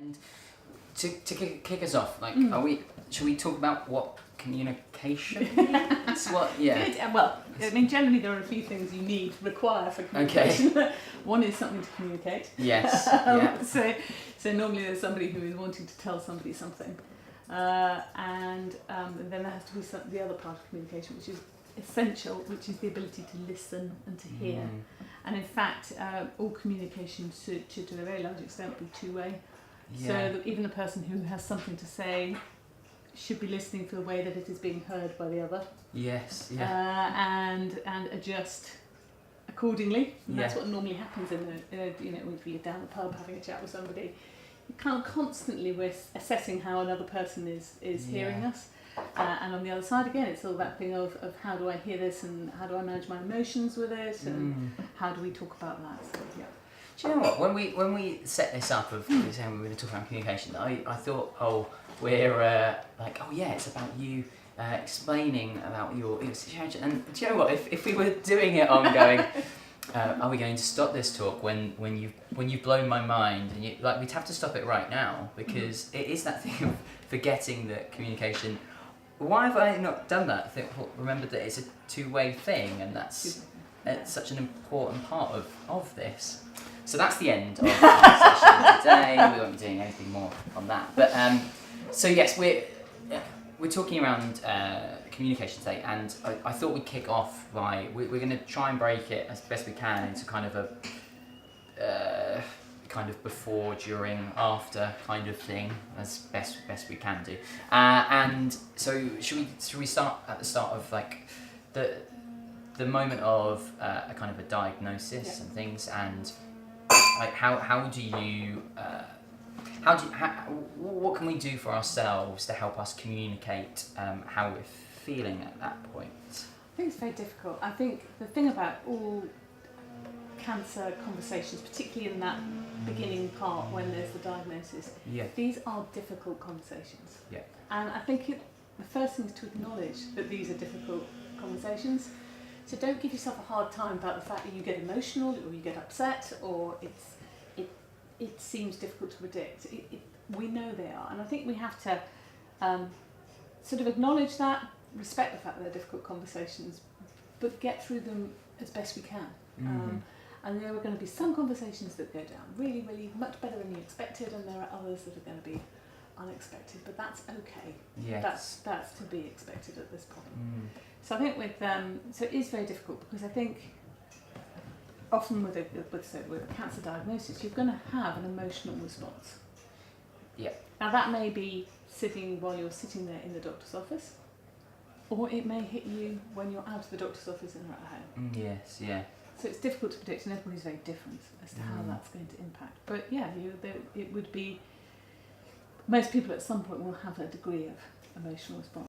And to kick us off, like, should we talk about what communication is? Well, I mean, generally there are a few things you require for communication. Okay. One is something to communicate. Yes. So normally there's somebody who is wanting to tell somebody something, and then there has to be the other part of communication, which is essential, which is the ability to listen and to hear. And in fact, all communication should to a very large extent be two-way. So that even the person who has something to say should be listening for the way that it is being heard by the other. Yes. And adjust accordingly. And that's what normally happens if you're down the pub having a chat with somebody. You kind of constantly we're assessing how another person is hearing us. And on the other side, again, it's all that thing of how do I hear this and how do I manage my emotions with it and how do we talk about that. So, yeah. Do you know what? When we set this up of saying we were going to talk about communication, I thought, we're it's about you explaining about your situation. And do you know what? If we were doing it on going, are we going to stop this talk when you've blown my mind, and we'd have to stop it right now, because it is that thing of forgetting that communication. Why have I not done that? Remembered that it's a two-way thing, and it's such an important part of this. So that's the end of our session today. We won't be doing anything more on that. But so yes, we're talking around communication today, and I thought we'd kick off by we're going to try and break it as best we can into kind of a kind of before, during, after kind of thing, as best we can do. And so should we start at the start of like the moment of a kind of a diagnosis and things, and like how do you what can we do for ourselves to help us communicate how we're feeling at that point? I think it's very difficult. I think the thing about all cancer conversations, particularly in that beginning part when there's the diagnosis, these are difficult conversations. Yeah. And I think the first thing is to acknowledge that these are difficult conversations. So don't give yourself a hard time about the fact that you get emotional or you get upset or it seems difficult to predict. We know they are, and I think we have to sort of acknowledge that, respect the fact that they're difficult conversations, but get through them as best we can. And there are going to be some conversations that go down really, really much better than you expected, and there are others that are going to be unexpected, but that's okay. Yes. That's to be expected at this point. So I think so it is very difficult, because I think often with a cancer diagnosis, you're going to have an emotional response. Yeah. Now that may be while you're sitting there in the doctor's office, or it may hit you when you're out of the doctor's office and are at home. Yes, yeah. So it's difficult to predict, and everybody's very different as to how that's going to impact. But yeah, it would be, most people at some point will have a degree of emotional response.